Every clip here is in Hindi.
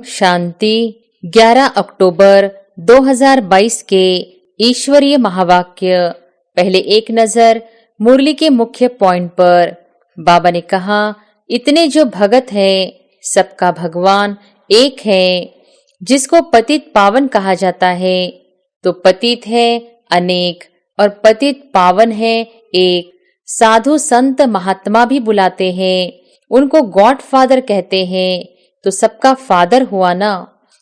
शांति। 11 अक्टूबर 2022 के ईश्वरीय महावाक्य। पहले एक नजर मुरली के मुख्य पॉइंट पर। बाबा ने कहा, इतने जो भगत है सबका भगवान एक है। जिसको पतित पावन कहा जाता है, तो पतित है अनेक और पतित पावन है एक। साधु संत महात्मा भी बुलाते हैं, उनको गॉड फादर कहते हैं, तो सबका फादर हुआ ना।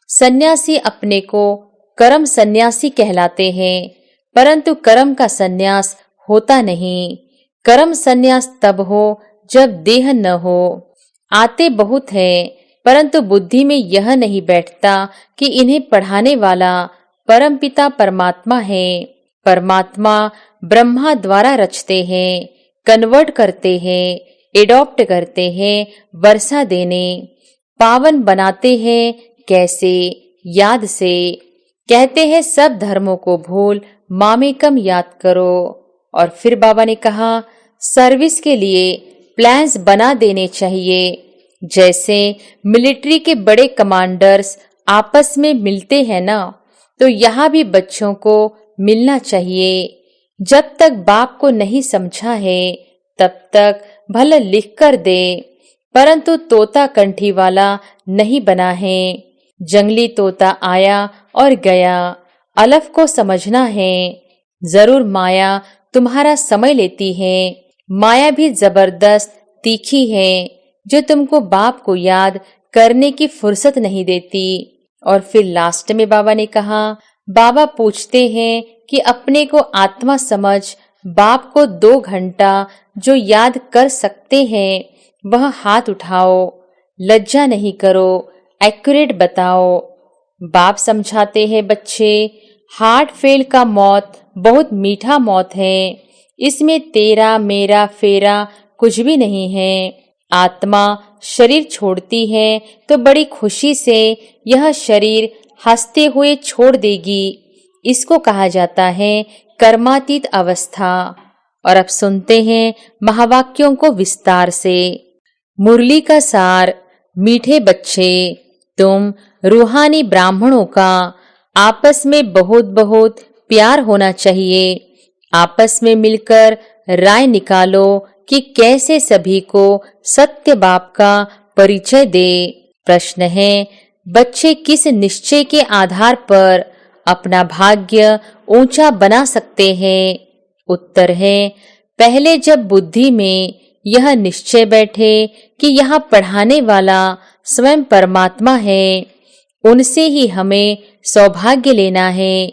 सन्यासी अपने को कर्म सन्यासी कहलाते हैं, परंतु कर्म का सन्यास होता नहीं। कर्म सन्यास तब हो जब देह न हो। आते बहुत है, परंतु बुद्धि में यह नहीं बैठता कि इन्हें पढ़ाने वाला परमपिता परमात्मा है। परमात्मा ब्रह्मा द्वारा रचते हैं, कन्वर्ट करते हैं, एडॉप्ट करते हैं, वर्षा देने, पावन बनाते हैं। कैसे? याद से। कहते हैं सब धर्मों को भूल मामेकम याद करो। और फिर बाबा ने कहा, सर्विस के लिए प्लान्स बना देने चाहिए। जैसे मिलिट्री के बड़े कमांडर्स आपस में मिलते हैं ना, तो यहाँ भी बच्चों को मिलना चाहिए। जब तक बाप को नहीं समझा है तब तक भले लिख कर दे, परंतु तोता कंठी वाला नहीं बना है। जंगली तोता आया और गया, अलफ को समझना है। जरूर माया तुम्हारा समय लेती है। माया भी जबरदस्त तीखी है, जो तुमको बाप को याद करने की फुर्सत नहीं देती। और फिर लास्ट में बाबा ने कहा, बाबा पूछते हैं कि अपने को आत्मा समझ बाप को 2 घंटा जो याद कर सकते हैं वह हाथ उठाओ। लज्जा नहीं करो, एक्यूरेट बताओ। बाप समझाते हैं, बच्चे हार्ट फेल का मौत बहुत मीठा मौत है। इसमें तेरा मेरा फेरा कुछ भी नहीं है। आत्मा शरीर छोड़ती है तो बड़ी खुशी से यह शरीर हंसते हुए छोड़ देगी। इसको कहा जाता है कर्मातीत अवस्था। और अब सुनते हैं महावाक्यों को विस्तार से। मुरली का सार। मीठे बच्चे, तुम रूहानी ब्राह्मणों का आपस में बहुत बहुत प्यार होना चाहिए। आपस में मिलकर राय निकालो कि कैसे सभी को सत्य बाप का परिचय दे। प्रश्न है, बच्चे किस निश्चय के आधार पर अपना भाग्य ऊंचा बना सकते हैं? उत्तर है, पहले जब बुद्धि में यह निश्चय बैठे कि यहाँ पढ़ाने वाला स्वयं परमात्मा है, उनसे ही हमें सौभाग्य लेना है,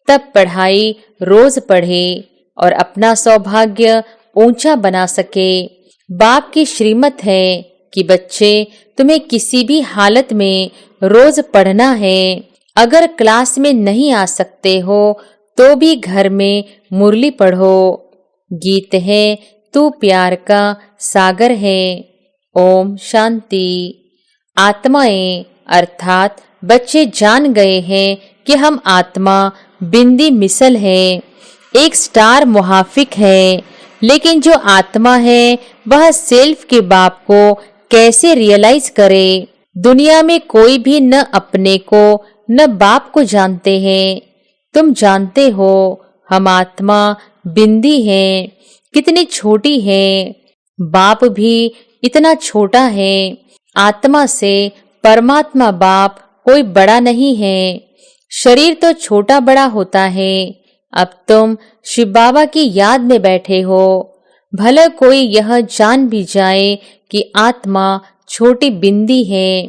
तब पढ़ाई रोज पढ़े और अपना सौभाग्य ऊंचा बना सके। बाप की श्रीमत है कि बच्चे तुम्हें किसी भी हालत में रोज पढ़ना है। अगर क्लास में नहीं आ सकते हो तो भी घर में मुरली पढ़ो। गीत है, तू प्यार का सागर है। ओम शांति। आत्माएं अर्थात बच्चे जान गए हैं कि हम आत्मा बिंदी मिसल है, एक स्टार मुहाफिक है। लेकिन जो आत्मा है वह सेल्फ के बाप को कैसे रियलाइज करे? दुनिया में कोई भी न अपने को न बाप को जानते हैं। तुम जानते हो हम आत्मा बिंदी है, कितनी छोटी है। बाप भी इतना छोटा है। आत्मा से परमात्मा बाप कोई बड़ा नहीं है। शरीर तो छोटा बड़ा होता है। अब तुम शिव बाबा की याद में बैठे हो। भले कोई यह जान भी जाए कि आत्मा छोटी बिंदी है,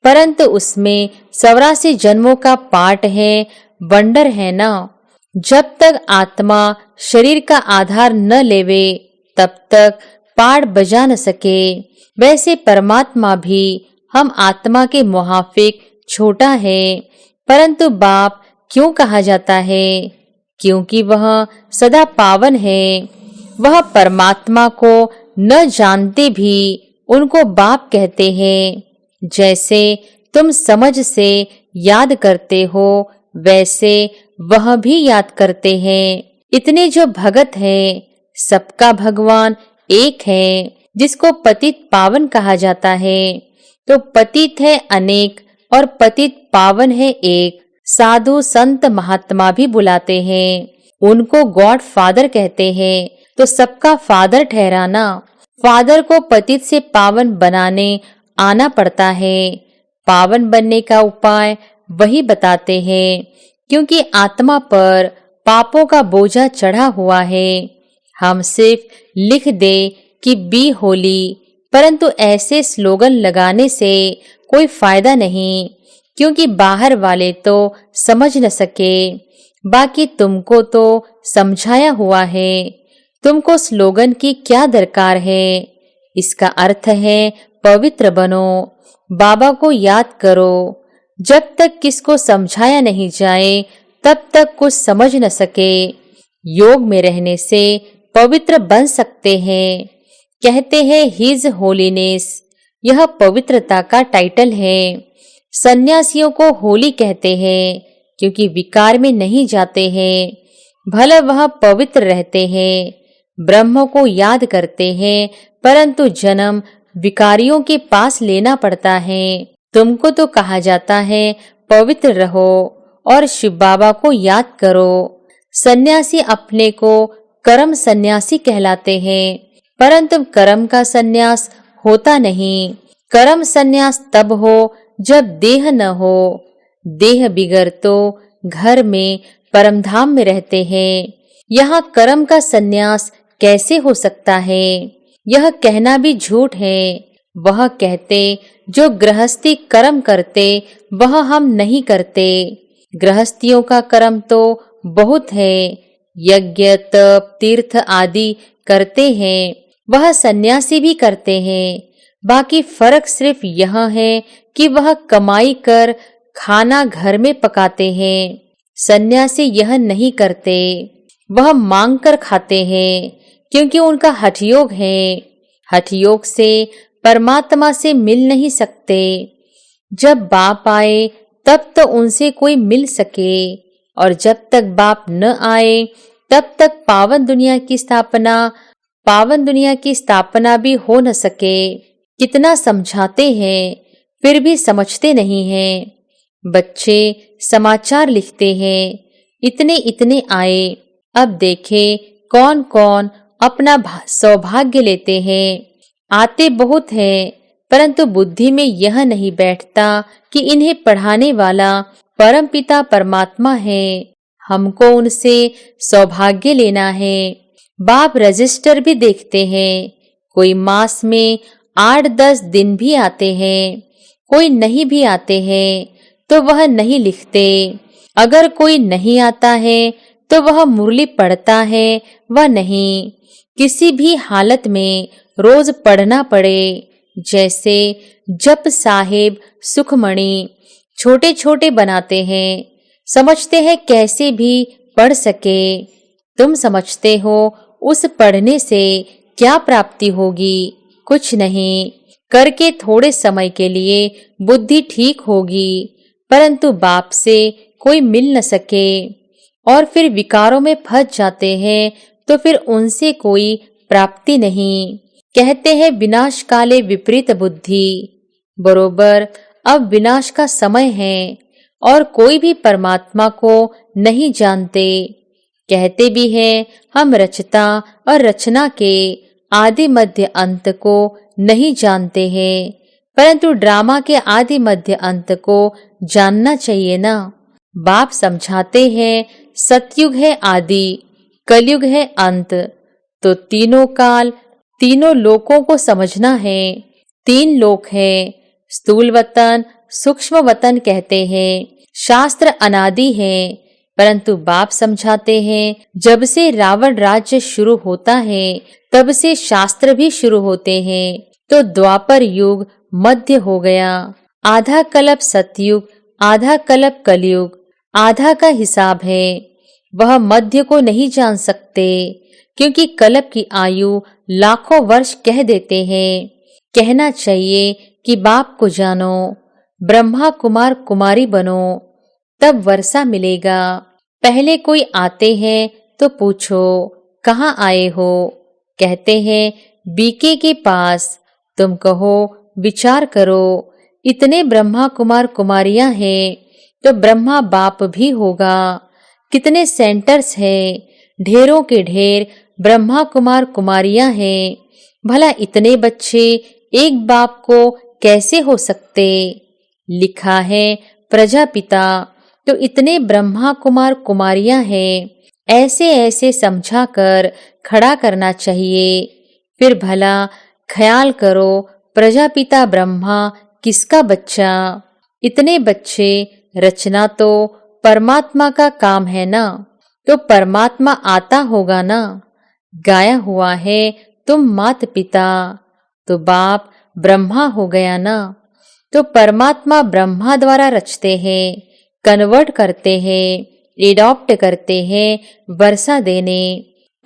परंतु उसमें 84 जन्मों का पाठ है, वंडर है ना। जब तक आत्मा शरीर का आधार न लेवे तब तक पाठ बजा न सके। वैसे परमात्मा भी हम आत्मा के मुहाफिक छोटा है, परंतु बाप क्यों कहा जाता है? क्योंकि वह सदा पावन है। वह परमात्मा को न जानते भी उनको बाप कहते हैं। जैसे तुम समझ से याद करते हो, वैसे वह भी याद करते हैं। इतने जो भगत हैं, सबका भगवान एक है, जिसको पतित पावन कहा जाता है। तो पतित है अनेक और पतित पावन है एक। साधु संत महात्मा भी बुलाते हैं, उनको गॉड फादर कहते हैं। तो सबका फादर ठहराना, फादर को पतित से पावन बनाने आना पड़ता है। पावन बनने का उपाय वही बताते हैं, क्योंकि आत्मा पर पापों का बोझा चढ़ा हुआ है। हम सिर्फ लिख दे कि बी होली, परंतु ऐसे स्लोगन लगाने से कोई फायदा नहीं, क्योंकि बाहर वाले तो समझ न सके। बाकी तुमको तो समझाया हुआ है, तुमको स्लोगन की क्या दरकार है। इसका अर्थ है पवित्र बनो, बाबा को याद करो। जब तक किसको समझाया नहीं जाए तब तक कुछ समझ न सके। योग में रहने से पवित्र बन सकते हैं। कहते हैं हिज होलीनेस, यह पवित्रता का टाइटल है। सन्यासियों को होली कहते हैं क्योंकि विकार में नहीं जाते हैं, भला वह पवित्र रहते हैं। ब्रह्म को याद करते हैं, परंतु जन्म विकारियों के पास लेना पड़ता है। तुमको तो कहा जाता है पवित्र रहो और शिव बाबा को याद करो। सन्यासी अपने को कर्म सन्यासी कहलाते हैं, परंतु कर्म का सन्यास होता नहीं। कर्म सन्यास तब हो जब देह न हो। देह बिगर तो घर में परमधाम में रहते हैं। यहाँ कर्म का सन्यास कैसे हो सकता है? यह कहना भी झूठ है। वह कहते जो गृहस्थी कर्म करते वह हम नहीं करते। गृहस्थियों का कर्म तो बहुत है, यज्ञ तप तीर्थ आदि करते हैं, वह सन्यासी भी करते हैं। बाकी फर्क सिर्फ यह है कि वह कमाई कर खाना घर में पकाते हैं, सन्यासी यह नहीं करते। वह मांग कर खाते हैं क्योंकि उनका हठयोग है। हठयोग से परमात्मा से मिल नहीं सकते। जब बाप आए तब तो उनसे कोई मिल सके, और जब तक बाप न आए तब तक पावन दुनिया की स्थापना भी हो न सके। कितना समझाते हैं फिर भी समझते नहीं हैं। बच्चे समाचार लिखते हैं, इतने इतने आए। अब देखे कौन कौन अपना सौभाग्य लेते हैं। आते बहुत हैं, परंतु बुद्धि में यह नहीं बैठता कि इन्हें पढ़ाने वाला परमपिता परमात्मा है। हमको उनसे सौभाग्य लेना है। बाप रजिस्टर भी देखते हैं। कोई मास में 8-10 दिन भी आते हैं, कोई नहीं भी आते हैं तो वह नहीं लिखते। अगर कोई नहीं आता है तो वह मुरली पढ़ता है व नहीं। किसी भी हालत में रोज पढ़ना पड़े। जैसे जप साहेब सुखमणि छोटे छोटे बनाते हैं, समझते हैं कैसे भी पढ़ सके। तुम समझते हो उस पढ़ने से क्या प्राप्ति होगी? कुछ नहीं। करके थोड़े समय के लिए बुद्धि ठीक होगी, परंतु बाप से कोई मिल न सके और फिर विकारों में फंस जाते हैं तो फिर उनसे कोई प्राप्ति नहीं। कहते हैं विनाश काले विपरीत बुद्धि। बरोबर अब विनाश का समय है और कोई भी परमात्मा को नहीं जानते। कहते भी हैं हम रचता और रचना के आदि मध्य अंत को नहीं जानते हैं, परंतु ड्रामा के आदि मध्य अंत को जानना चाहिए ना। बाप समझाते हैं सतयुग है आदि, कलयुग है अंत। तो तीनों काल तीनों लोकों को समझना है। 3 लोक है, स्थूल वतन सूक्ष्म वतन कहते हैं। शास्त्र अनादि है, परंतु बाप समझाते हैं जब से रावण राज्य शुरू होता है तब से शास्त्र भी शुरू होते हैं। तो द्वापर युग मध्य हो गया। आधा कल्प सतयुग, आधा कल्प कलयुग, आधा का हिसाब है। वह मध्य को नहीं जान सकते क्योंकि कल्प की आयु लाखों वर्ष कह देते हैं। कहना चाहिए कि बाप को जानो, ब्रह्मा कुमार कुमारी बनो, तब वर्षा मिलेगा। पहले कोई आते हैं तो पूछो कहाँ आए हो? कहते हैं बीके के पास। तुम कहो विचार करो, इतने ब्रह्मा कुमार कुमारियां हैं तो ब्रह्मा बाप भी होगा। कितने सेंटर्स हैं, ढेरों के ढेर ब्रह्मा कुमार कुमारियां हैं। भला इतने बच्चे एक बाप को कैसे हो सकते? लिखा है प्रजापिता, तो इतने ब्रह्मा कुमार कुमारियां हैं, ऐसे ऐसे समझा कर खड़ा करना चाहिए। फिर भला ख्याल करो, प्रजापिता ब्रह्मा किसका बच्चा? इतने बच्चे, रचना तो परमात्मा का काम है ना, तो परमात्मा आता होगा ना। गाया हुआ है तुम मात पिता, तो बाप ब्रह्मा हो गया ना। तो परमात्मा ब्रह्मा द्वारा रचते हैं, कन्वर्ट करते हैं, एडॉप्ट करते हैं, वर्षा देने,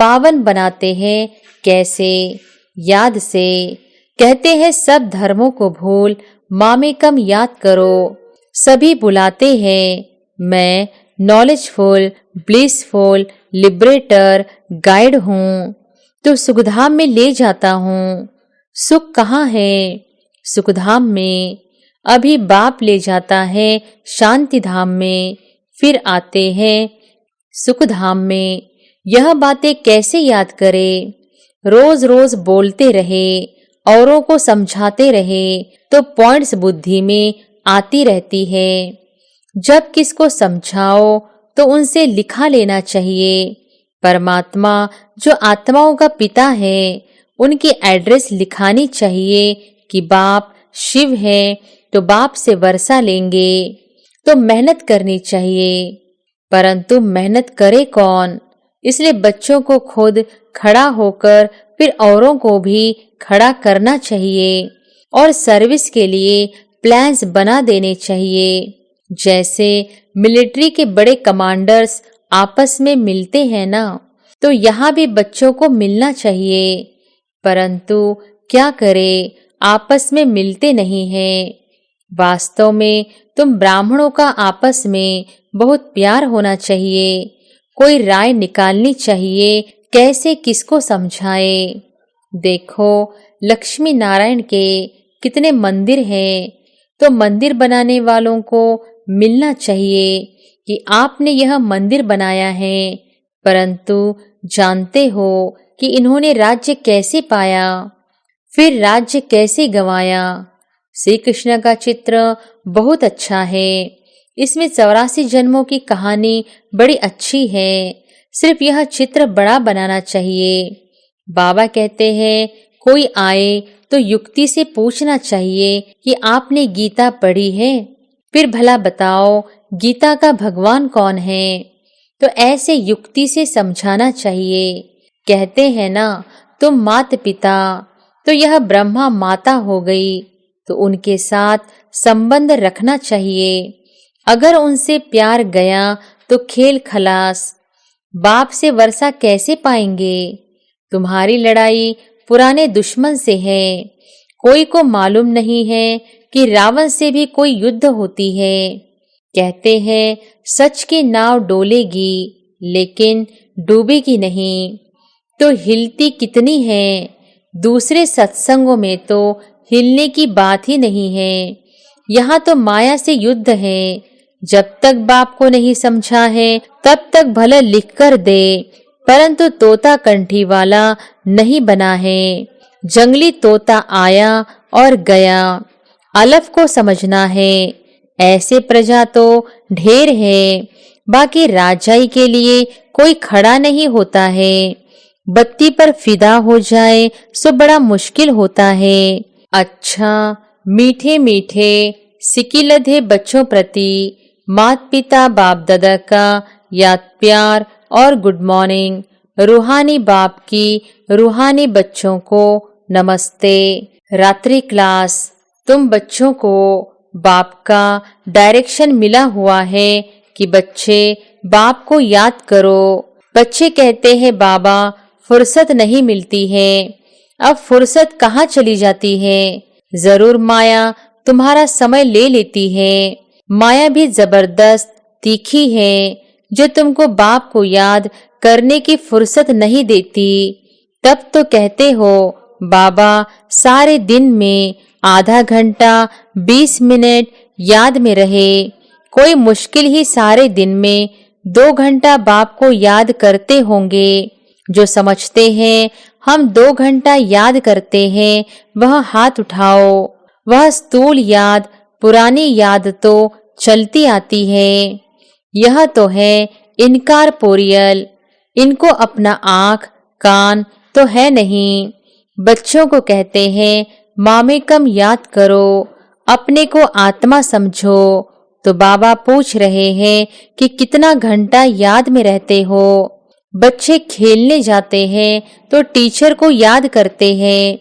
पावन बनाते हैं। कैसे? याद से। कहते हैं सब धर्मों को भूल, माँ में कम याद करो। सभी बुलाते हैं, मैं नॉलेजफुल, ब्लिसफुल, लिबरेटर, गाइड हूँ, तो सुखधाम में ले जाता हूँ। सुख कहाँ है? सुखधाम में। अभी बाप ले जाता है शांति धाम में, फिर आते हैं सुखधाम में। यह बातें कैसे याद करें? रोज रोज बोलते रहे, औरों को समझाते रहे, तो पॉइंट्स बुद्धि में आती रहती है। जब किसको समझाओ तो उनसे लिखा लेना चाहिए। परमात्मा जो आत्माओं का पिता है, उनकी एड्रेस लिखानी चाहिए कि बाप शिव है, तो बाप से वर्षा लेंगे। तो मेहनत करनी चाहिए, परंतु मेहनत करे कौन? इसलिए बच्चों को खुद खड़ा होकर फिर औरों को भी खड़ा करना चाहिए और सर्विस के लिए प्लान्स बना देने चाहिए। जैसे मिलिट्री के बड़े कमांडर्स आपस में मिलते हैं ना, तो यहाँ भी बच्चों को मिलना चाहिए। परंतु क्या करें, आपस में मिलते नहीं हैं। वास्तव में तुम ब्राह्मणों का आपस में बहुत प्यार होना चाहिए। कोई राय निकालनी चाहिए, कैसे किसको समझाए। देखो लक्ष्मी नारायण के कितने मंदिर हैं, तो मंदिर बनाने वालों को मिलना चाहिए कि आपने यह मंदिर बनाया है, परंतु जानते हो कि इन्होंने राज्य कैसे पाया, फिर राज्य कैसे गंवाया। श्री कृष्ण का चित्र बहुत अच्छा है। इसमें 84 जन्मों की कहानी बड़ी अच्छी है। सिर्फ यह चित्र बड़ा बनाना चाहिए। बाबा कहते हैं कोई आए तो युक्ति से पूछना चाहिए कि आपने गीता पढ़ी है, फिर भला बताओ गीता का भगवान कौन है। तो ऐसे युक्ति से समझाना चाहिए। कहते हैं ना तुम मात पिता, तो यह ब्रह्मा माता हो गई, तो उनके साथ संबंध रखना चाहिए। अगर उनसे प्यार गया तो खेल खलास। बाप से वर्षा कैसे पाएंगे? तुम्हारी लड़ाई पुराने दुश्मन से है। कोई को मालूम नहीं है कि रावण से भी कोई युद्ध होती है। कहते हैं सच की नाव डोलेगी लेकिन डूबेगी नहीं, तो हिलती कितनी है। दूसरे सत्संगों में तो हिलने की बात ही नहीं है। यहाँ तो माया से युद्ध है। जब तक बाप को नहीं समझा है तब तक भले लिख कर दे, परंतु तोता कंठी वाला नहीं बना है। जंगली तोता आया और गया, अलफ को समझना है। ऐसे प्रजा तो ढेर है, बाकी राजाई के लिए कोई खड़ा नहीं होता है। बत्ती पर फिदा हो जाए सो बड़ा मुश्किल होता है। अच्छा मीठे मीठे सिकिलधे बच्चों प्रति माता पिता बाप दादा का याद प्यार और गुड मॉर्निंग। रूहानी बाप की रूहानी बच्चों को नमस्ते। रात्रि क्लास। तुम बच्चों को बाप का डायरेक्शन मिला हुआ है कि बच्चे बाप को याद करो। बच्चे कहते हैं बाबा फुर्सत नहीं मिलती है। अब फुर्सत कहाँ चली जाती है? जरूर माया तुम्हारा समय ले लेती है। माया भी जबरदस्त तीखी है, जो तुमको बाप को याद करने की फुर्सत नहीं देती। तब तो कहते हो बाबा सारे दिन में आधा घंटा 20 मिनट याद में रहे। कोई मुश्किल ही सारे दिन में 2 घंटा बाप को याद करते होंगे। जो समझते हैं हम 2 घंटा याद करते हैं, वह हाथ उठाओ। वह स्थूल याद, पुरानी याद तो चलती आती है। यह तो है इनकॉर्पोरियल। इनको अपना आँख कान तो है नहीं। बच्चों को कहते हैं मामे कम याद करो, अपने को आत्मा समझो। तो बाबा पूछ रहे हैं कि कितना घंटा याद में रहते हो। बच्चे खेलने जाते हैं तो टीचर को याद करते हैं।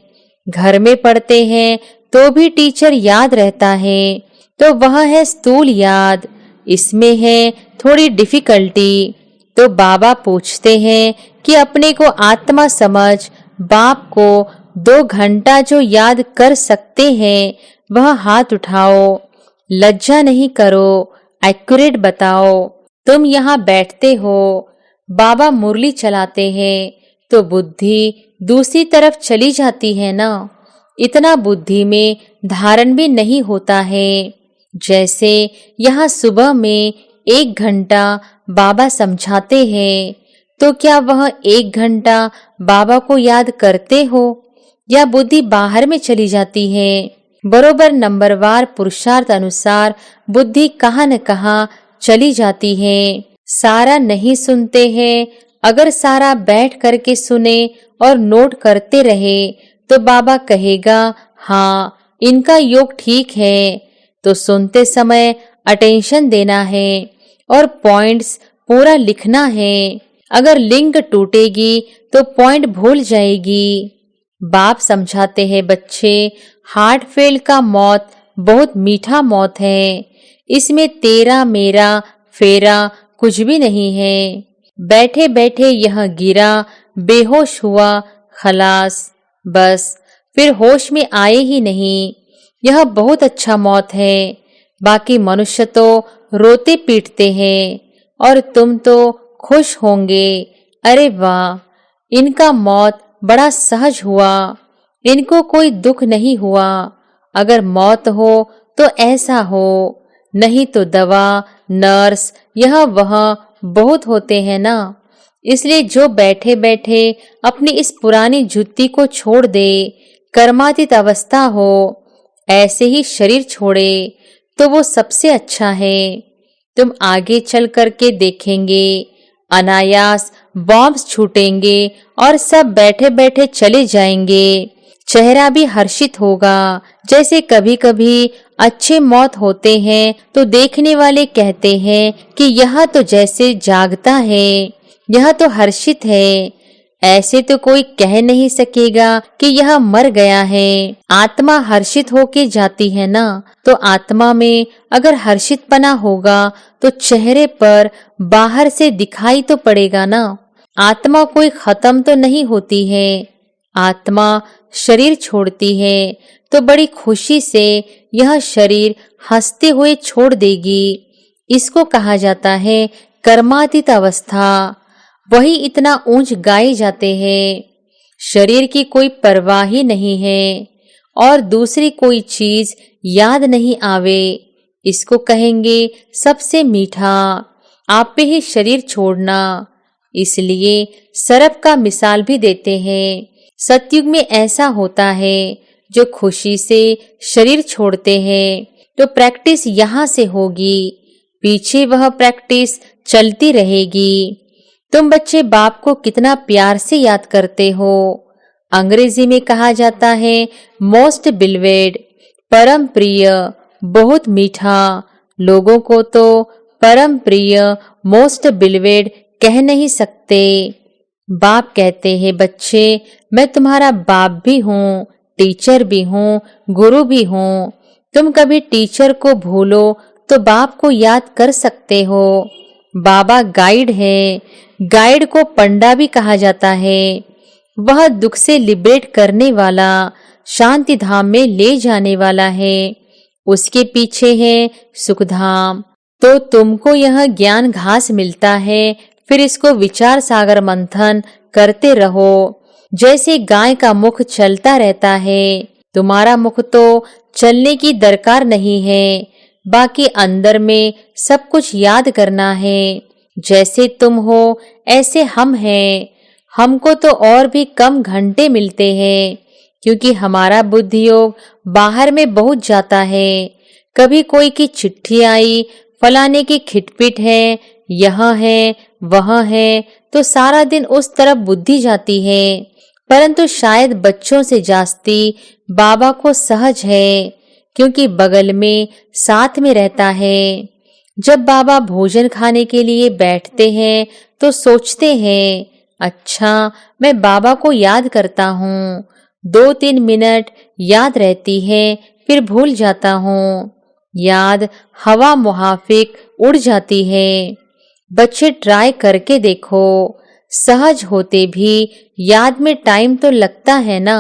घर में पढ़ते हैं तो भी टीचर याद रहता है। तो वह है स्थूल याद। इसमें है थोड़ी डिफिकल्टी। तो बाबा पूछते हैं कि अपने को आत्मा समझ बाप को 2 घंटा जो याद कर सकते हैं, वह हाथ उठाओ। लज्जा नहीं करो, एक्यूरेट बताओ। तुम यहाँ बैठते हो, बाबा मुरली चलाते हैं तो बुद्धि दूसरी तरफ चली जाती है ना। इतना बुद्धि में धारण भी नहीं होता है। जैसे यहाँ सुबह में 1 घंटा बाबा समझाते हैं, तो क्या वह 1 घंटा बाबा को याद करते हो या बुद्धि बाहर में चली जाती है? बरोबर नंबरवार पुरुषार्थ अनुसार बुद्धि कहाँ न कहाँ चली जाती है। सारा नहीं सुनते हैं। अगर सारा बैठ करके सुने और नोट करते रहे तो बाबा कहेगा हाँ इनका योग ठीक है। तो सुनते समय अटेंशन देना है और पॉइंट्स पूरा लिखना है। अगर लिंक टूटेगी तो पॉइंट भूल जाएगी। बाप समझाते हैं बच्चे, हार्ट फेल का मौत बहुत मीठा मौत है। इसमें तेरा मेरा फेरा कुछ भी नहीं है। बैठे बैठे यह गिरा, बेहोश हुआ, खलास, बस फिर होश में आए ही नहीं। यह बहुत अच्छा मौत है। बाकी मनुष्य तो रोते पीटते हैं और तुम तो खुश होंगे। अरे वाह, इनका मौत बड़ा सहज हुआ, इनको कोई दुख नहीं हुआ। अगर मौत हो तो ऐसा हो, नहीं तो दवा, नर्स, यह वह बहुत होते हैं ना। इसलिए जो बैठे बैठे अपनी इस पुरानी जुत्ती को छोड़ दे, कर्मातीत अवस्था हो, ऐसे ही शरीर छोड़े, तो वो सबसे अच्छा है। तुम आगे चल करके देखेंगे, अनायास बॉम्ब्स छूटेंगे और सब बैठे बैठे चले जाएंगे। चेहरा भी हर्षित होगा। जैसे कभी कभी अच्छे मौत होते हैं तो देखने वाले कहते हैं कि यह तो जैसे जागता है, यह तो हर्षित है। ऐसे तो कोई कह नहीं सकेगा कि यह मर गया है। आत्मा हर्षित होके जाती है ना, तो आत्मा में अगर हर्षितपना होगा तो चेहरे पर बाहर से दिखाई तो पड़ेगा ना। आत्मा कोई खत्म तो नहीं होती है। आत्मा शरीर छोड़ती है तो बड़ी खुशी से यह शरीर हंसते हुए छोड़ देगी। इसको कहा जाता है कर्मातीत अवस्था। वही इतना ऊंच गाए जाते हैं। शरीर की कोई परवाह ही नहीं है और दूसरी कोई चीज याद नहीं आवे। इसको कहेंगे सबसे मीठा। आप पे ही शरीर छोड़ना। इसलिए सरप का मिसाल भी देते हैं। सतयुग में ऐसा होता है, जो खुशी से शरीर छोड़ते हैं तो प्रैक्टिस यहाँ से होगी, पीछे वह प्रैक्टिस चलती रहेगी। तुम बच्चे बाप को कितना प्यार से याद करते हो। अंग्रेजी में कहा जाता है मोस्ट बिलवेड, परम प्रिय, बहुत मीठा। लोगों को तो परम प्रिय, मोस्ट बिलवेड कह नहीं सकते। बाप कहते हैं बच्चे, मैं तुम्हारा बाप भी हूँ, टीचर भी हूँ, गुरु भी हूँ। तुम कभी टीचर को भूलो तो बाप को याद कर सकते हो। बाबा गाइड है। गाइड को पंडा भी कहा जाता है। वह दुख से लिबरेट करने वाला, शांति धाम में ले जाने वाला है। उसके पीछे है सुखधाम। तो तुमको यह ज्ञान घास मिलता है, फिर इसको विचार सागर मंथन करते रहो। जैसे गाय का मुख चलता रहता है तुम्हारा मुख तो चलने की दरकार नहीं है, बाकी अंदर में सब कुछ याद करना है। जैसे तुम हो ऐसे हम हैं। हमको तो और भी कम घंटे मिलते हैं, क्योंकि हमारा बुद्धि योग बाहर में बहुत जाता है। कभी कोई की चिट्ठी आई, फलाने की खिटपिट है, यहाँ है, वहाँ है, तो सारा दिन उस तरफ बुद्धि जाती है। परंतु शायद बच्चों से जास्ती बाबा को सहज है, क्योंकि बगल में साथ में रहता है। जब बाबा भोजन खाने के लिए बैठते हैं तो सोचते हैं, अच्छा मैं बाबा को याद करता हूँ। 2-3 मिनट याद रहती है, फिर भूल जाता हूँ। याद हवा मुहाफिक उड़ जाती है। बच्चे ट्राई करके देखो, सहज होते भी याद में टाइम तो लगता है ना।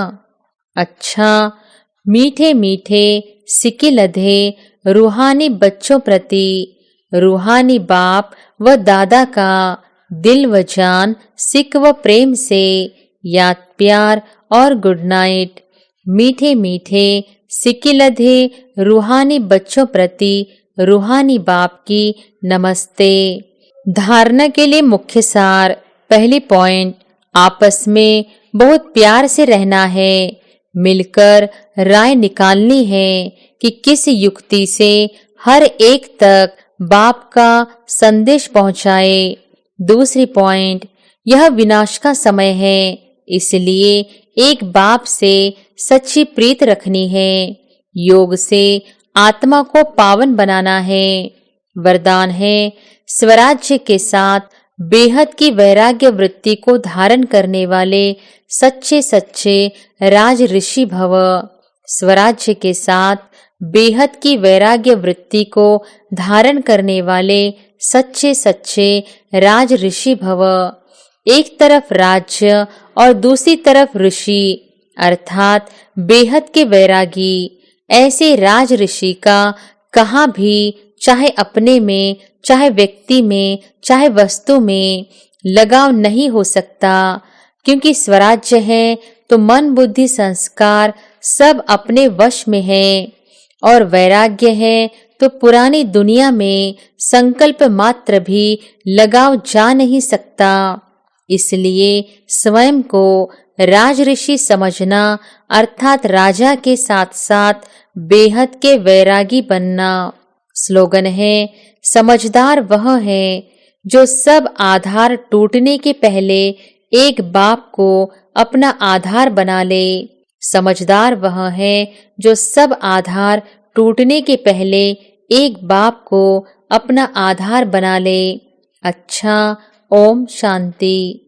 अच्छा, मीठे मीठे सिक्के लधे रूहानी बच्चों प्रति रूहानी बाप व दादा का दिल व जान सिक व प्रेम से याद प्यार और गुड नाइट। मीठे मीठे सिक्के लधे रूहानी बच्चों प्रति रूहानी बाप की नमस्ते। धारणा के लिए मुख्य सार। पहली पॉइंट, आपस में बहुत प्यार से रहना है। मिलकर राय निकालनी है कि किस युक्ति से हर एक तक बाप का संदेश पहुंचाए। दूसरी पॉइंट, यह विनाश का समय है, इसलिए एक बाप से सच्ची प्रीत रखनी है। योग से आत्मा को पावन बनाना है। वरदान है, स्वराज्य के साथ बेहद की वैराग्य वृत्ति को धारण करने वाले सच्चे सच्चे राज ऋषि भव। स्वराज्य के साथ बेहद की वैराग्य वृत्ति को धारण करने वाले सच्चे सच्चे राज ऋषि भव। एक तरफ राज्य और दूसरी तरफ ऋषि, अर्थात बेहद के वैरागी। ऐसे राज ऋषि का कहाँ भी, चाहे अपने में, चाहे व्यक्ति में, चाहे वस्तु में लगाव नहीं हो सकता, क्योंकि स्वराज्य है तो मन बुद्धि संस्कार सब अपने वश में है, और वैराग्य है तो पुरानी दुनिया में संकल्प मात्र भी लगाव जा नहीं सकता। इसलिए स्वयं को राज ऋषि समझना, अर्थात राजा के साथ साथ बेहद के वैरागी बनना। स्लोगन है, समझदार वह है जो सब आधार टूटने के पहले एक बाप को अपना आधार बना ले। समझदार वह है जो सब आधार टूटने के पहले एक बाप को अपना आधार बना ले। अच्छा, ओम शांति।